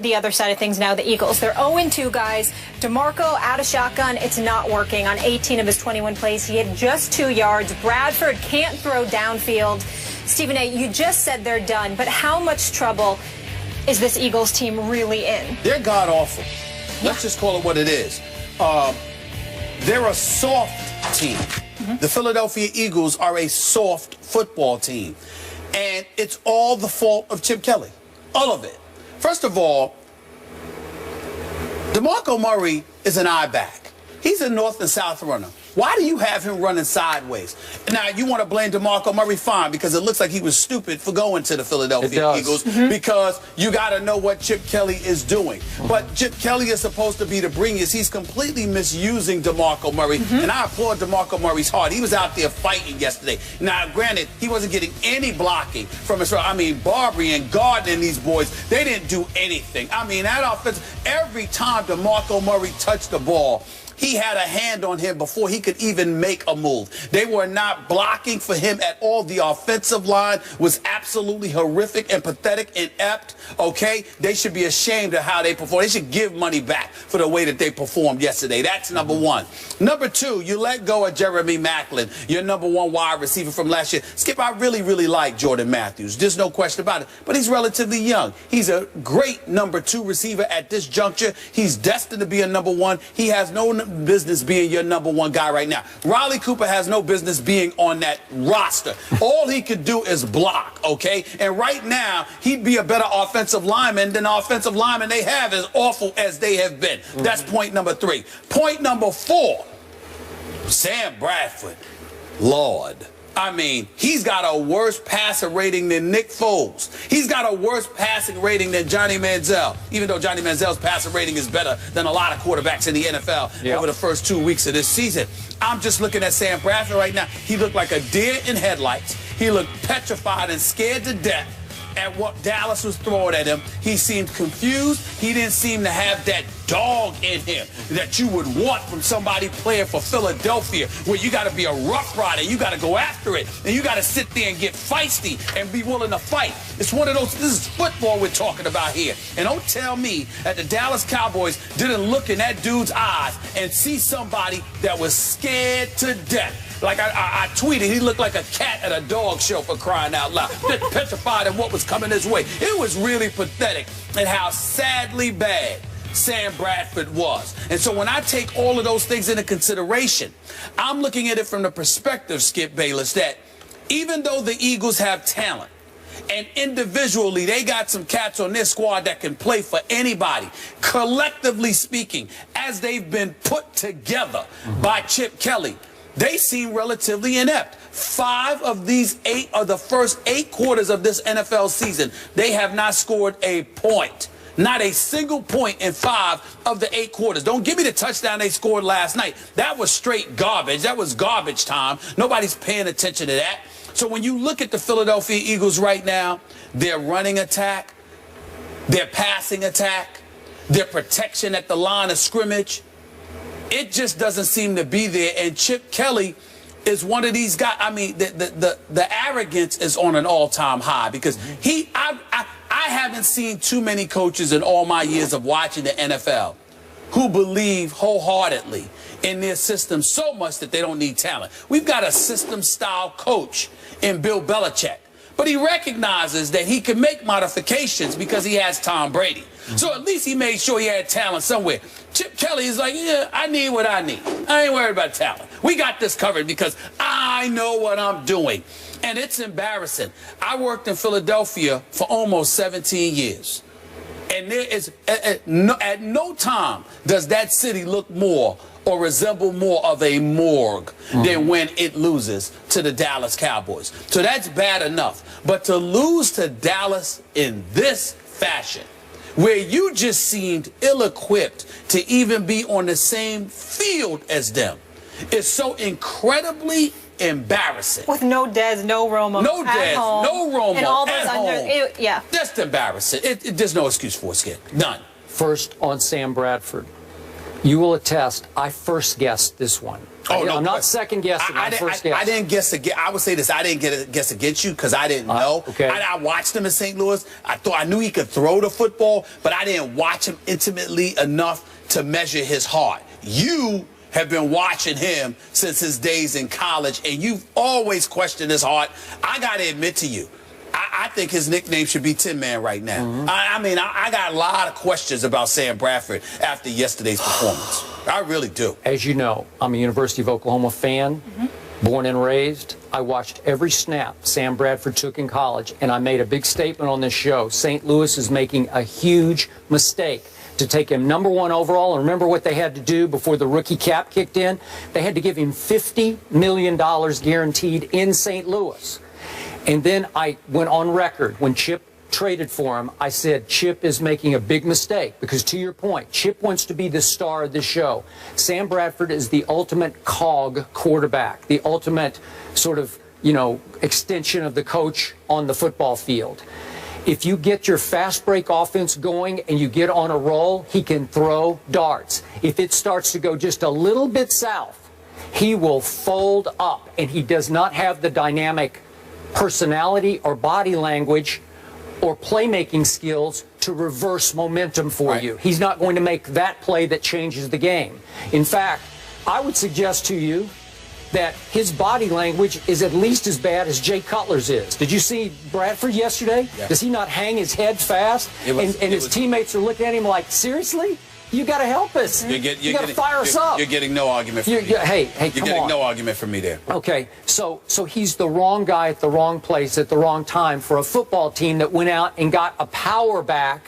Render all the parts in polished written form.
The other side of things now, the Eagles. They're 0-2, guys. DeMarco out of shotgun. It's not working. On 18 of his 21 plays, he had just 2 yards. Bradford can't throw downfield. Stephen A., you just said they're done, but how much trouble is this Eagles team really in? They're god-awful. Let's just call it what it is. They're a soft team. The Philadelphia Eagles are a soft football team. And it's all the fault of Chip Kelly. All of it. First of all, DeMarco Murray is an I-back. He's a north and south runner. Why do you have him running sideways? Now, you want to blame DeMarco Murray, fine, because it looks like he was stupid for going to the Philadelphia Eagles, because you got to know what Chip Kelly is doing. But Chip Kelly is supposed to be the bringers. He's completely misusing DeMarco Murray, and I applaud DeMarco Murray's heart. He was out there fighting yesterday. Now, granted, he wasn't getting any blocking from his, Barbary and Gardner and these boys, they didn't do anything. That offense, every time DeMarco Murray touched the ball, he had a hand on him before he could even make a move. They were not blocking for him at all. The offensive line was absolutely horrific and pathetic and inept, okay? They should be ashamed of how they performed. They should give money back for the way that they performed yesterday. That's number one. Number two, you let go of Jeremy Maclin, your number one wide receiver from last year. Skip, I really like Jordan Matthews. There's no question about it. But he's relatively young. He's a great number two receiver at this juncture. He's destined to be a number one. He has no business being your number one guy right now. Riley Cooper has no business being on that roster. All he could do is block, okay? And right now, he'd be a better offensive lineman than the offensive lineman they have, as awful as they have been. That's point number three. Point number four, Sam Bradford. Lord. He's got a worse passer rating than Nick Foles. He's got a worse passing rating than Johnny Manziel, even though Johnny Manziel's passer rating is better than a lot of quarterbacks in the NFL over the first 2 weeks of this season. I'm just looking at Sam Bradford right now. He looked like a deer in headlights. He looked petrified and scared to death at what Dallas was throwing at him. He seemed confused. He didn't seem to have that dog in him that you would want from somebody playing for Philadelphia, where you got to be a rough rider. You got to go after it, and you got to sit there and get feisty and be willing to fight. It's one of those, this is football we're talking about here. And don't tell me that the Dallas Cowboys didn't look in that dude's eyes and see somebody that was scared to death. Like I tweeted, he looked like a cat at a dog show, for crying out loud. Petrified of what was coming his way. It was really pathetic and how sadly bad Sam Bradford was. And so when I take all of those things into consideration, I'm looking at it from the perspective, Skip Bayless, that even though the Eagles have talent, and individually they got some cats on their squad that can play for anybody, collectively speaking, as they've been put together by Chip Kelly, they seem relatively inept. 5 of these 8 of the first 8 quarters of this NFL season, they have not scored a point. Not a single point in 5 of the 8 quarters. Don't give me the touchdown they scored last night. That was straight garbage. That was garbage time. Nobody's paying attention to that. So when you look at the Philadelphia Eagles right now, their running attack, their passing attack, their protection at the line of scrimmage, it just doesn't seem to be there. And Chip Kelly is one of these guys. The arrogance is on an all-time high, because I haven't seen too many coaches in all my years of watching the NFL who believe wholeheartedly in their system so much that they don't need talent. We've got a system-style coach in Bill Belichick, but he recognizes that he can make modifications because he has Tom Brady. So at least he made sure he had talent somewhere. Chip Kelly is like, yeah, I need what I need. I ain't worried about talent. We got this covered because I know what I'm doing. And it's embarrassing. I worked in Philadelphia for almost 17 years. And there is, at no time does that city look more or resemble more of a morgue than when it loses to the Dallas Cowboys. So that's bad enough. But to lose to Dallas in this fashion, where you just seemed ill-equipped to even be on the same field as them, is so incredibly embarrassing. With no Dez, no Romo, no Dez, no Romo, and all those at home. Yeah. That's embarrassing. There's no excuse for it, Skip. None. First, on Sam Bradford, You will attest, I first guessed this one. Oh, no, I'm not second guessing. I first guessed. I didn't guess against. I would say this. I didn't guess against you because I didn't know. Okay. I watched him in St. Louis. I knew he could throw the football, but I didn't watch him intimately enough to measure his heart. You have been watching him since his days in college, and you've always questioned his heart. I got to admit to you, I think his nickname should be Tin Man right now. Mm-hmm. I got a lot of questions about Sam Bradford after yesterday's performance. I really do. As you know, I'm a University of Oklahoma fan, born and raised. I watched every snap Sam Bradford took in college, and I made a big statement on this show. St. Louis is making a huge mistake to take him #1 overall. And remember what they had to do before the rookie cap kicked in? They had to give him $50 million guaranteed in St. Louis. And then I went on record when Chip traded for him. I said Chip is making a big mistake because, to your point, Chip wants to be the star of the show. Sam Bradford is the ultimate cog quarterback, the ultimate sort of, extension of the coach on the football field. If you get your fast break offense going and you get on a roll, he can throw darts. If it starts to go just a little bit south, he will fold up, and he does not have the dynamic personality or body language or playmaking skills to reverse momentum for you. He's not going to make that play that changes the game. In fact, I would suggest to you that his body language is at least as bad as Jay Cutler's is. Did you see Bradford yesterday? Yeah. Does he not hang his head fast? And his teammates are looking at him like, seriously? You got to help us. You got to fire us up. You're getting no argument from me. Hey, you're getting no argument from me there. Okay, so he's the wrong guy at the wrong place at the wrong time for a football team that went out and got a power back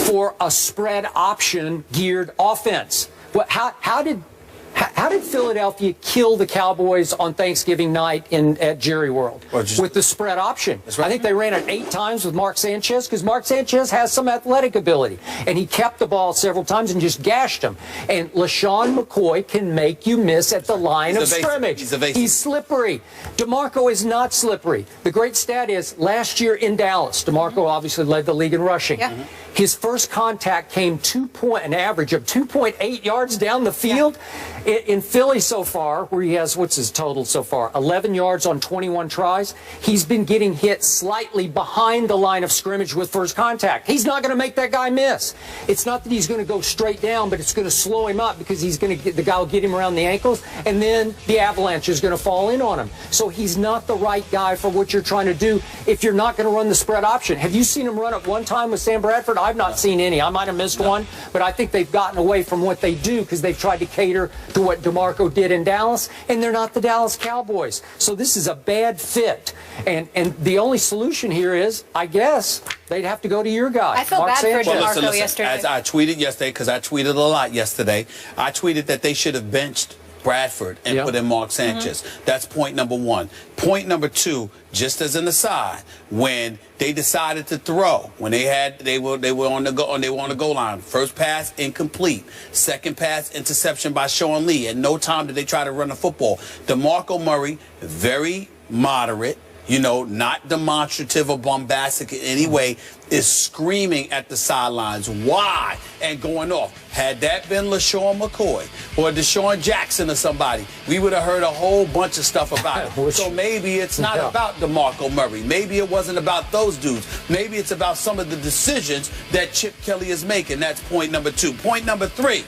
for a spread option geared offense. How did Philadelphia kill the Cowboys on Thanksgiving night at Jerry World? With the spread option. Right. I think they ran it 8 times with Mark Sanchez because Mark Sanchez has some athletic ability. And he kept the ball several times and just gashed him. And LaShawn McCoy can make you miss at the line of scrimmage. He's slippery. DeMarco is not slippery. The great stat is last year in Dallas, DeMarco obviously led the league in rushing. Yeah. His first contact came an average of 2.8 yards down the field. Yeah. In Philly so far, where he has, what's his total so far? 11 yards on 21 tries. He's been getting hit slightly behind the line of scrimmage with first contact. He's not going to make that guy miss. It's not that he's going to go straight down, but it's going to slow him up because the guy will get him around the ankles, and then the avalanche is going to fall in on him. So he's not the right guy for what you're trying to do if you're not going to run the spread option. Have you seen him run it one time with Sam Bradford? I've not seen any. I might have missed one, but I think they've gotten away from what they do because they've tried to cater to what DeMarco did in Dallas, and they're not the Dallas Cowboys. So this is a bad fit. And the only solution here is, I guess, they'd have to go to your guy. I feel Mark bad Sanchez. for DeMarco yesterday. As I tweeted yesterday, because I tweeted a lot yesterday, I tweeted that they should have benched Bradford and put in Mark Sanchez. That's point number 1. Point number 2, just as an aside, when they decided to throw, when they were on the goal line, first pass incomplete, second pass interception by Sean Lee. At no time did they try to run the football. DeMarco Murray, very moderate, not demonstrative or bombastic in any way, is screaming at the sidelines, why? And going off. Had that been LaShawn McCoy or Deshaun Jackson or somebody, we would have heard a whole bunch of stuff about it. So maybe it's not about DeMarco Murray. Maybe it wasn't about those dudes. Maybe it's about some of the decisions that Chip Kelly is making. That's point number 2. Point number 3,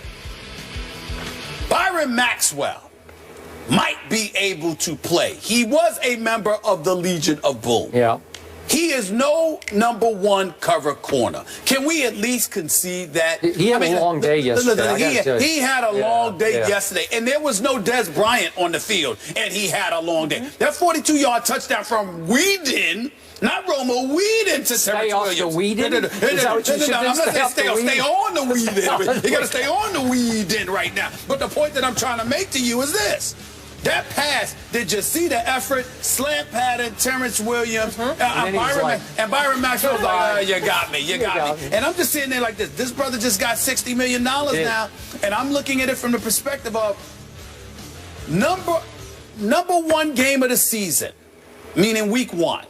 Byron Maxwell might be able to play. He was a member of the Legion of Boom. Yeah. He is no #1 cover corner. Can we at least concede that? He had a long day yesterday. He had a long day yesterday, and there was no Des Bryant on the field, and he had a long day. That 42-yard touchdown from Whedon, not Romo, Whedon to Terrence Williams. Whedon? Stay on the Whedon. You got to stay on the Whedon right now. But the point that I'm trying to make to you is this. That pass, did you see the effort? Slant pattern, Terrence Williams, and Byron Maxwell was like, you got me. And I'm just sitting there like this. This brother just got $60 million now, and I'm looking at it from the perspective of number 1 game of the season, meaning week 1.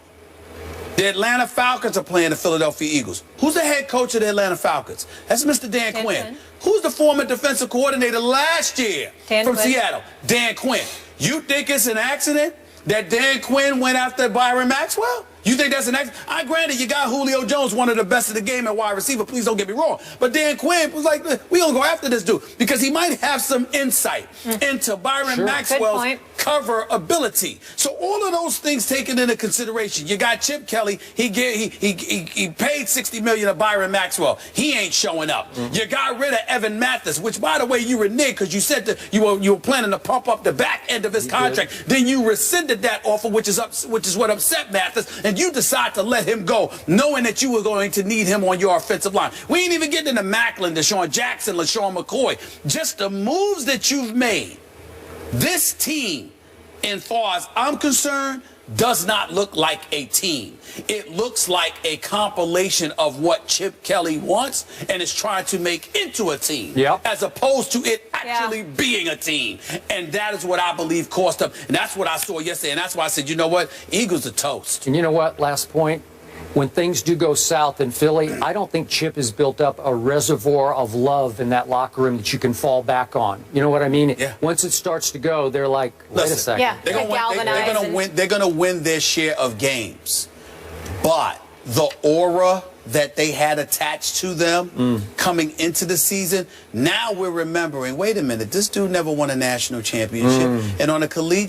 The Atlanta Falcons are playing the Philadelphia Eagles. Who's the head coach of the Atlanta Falcons? That's Mr. Dan Quinn. Who's the former defensive coordinator last year from Seattle? Dan Quinn. You think it's an accident that Dan Quinn went after Byron Maxwell? You think that's an accident? Granted, you got Julio Jones, one of the best of the game at wide receiver. Please don't get me wrong. But Dan Quinn was like, we gonna go after this dude because he might have some insight into Byron Maxwell's cover ability. So all of those things taken into consideration. You got Chip Kelly. He paid $60 million to Byron Maxwell. He ain't showing up. You got rid of Evan Mathis, which by the way you reneged because you said that you were planning to pump up the back end of his contract. Then you rescinded that offer, which is what upset Mathis. And you decide to let him go, knowing that you were going to need him on your offensive line. We ain't even getting into Macklin, Deshaun Jackson, LaShawn McCoy. Just the moves that you've made. This team, as far as I'm concerned, does not look like a team. It looks like a compilation of what Chip Kelly wants and is trying to make into a team, as opposed to it actually being a team. And that is what I believe cost them. And that's what I saw yesterday. And that's why I said, you know what? Eagles are toast. And you know what? Last point. When things do go south in Philly, I don't think Chip has built up a reservoir of love in that locker room that you can fall back on. You know what I mean? Once it starts to go, they're like, wait a second. Yeah, they're gonna win their share of games. But the aura that they had attached to them coming into the season, now we're remembering, wait a minute, this dude never won a national championship. And on a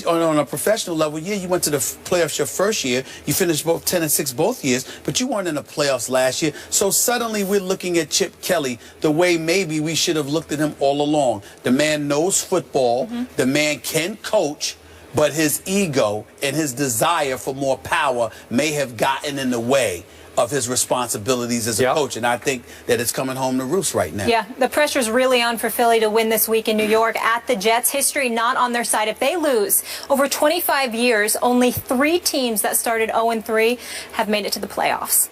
on a professional level, you went to the playoffs your first year. You finished both 10-6 both years, but you weren't in the playoffs last year. So suddenly we're looking at Chip Kelly the way maybe we should have looked at him all along. The man knows football. The man can coach. But his ego and his desire for more power may have gotten in the way of his responsibilities as a coach. And I think that it's coming home to roost right now. Yeah, the pressure's really on for Philly to win this week in New York at the Jets. History not on their side. If they lose, over 25 years, only 3 teams that started 0-3 have made it to the playoffs.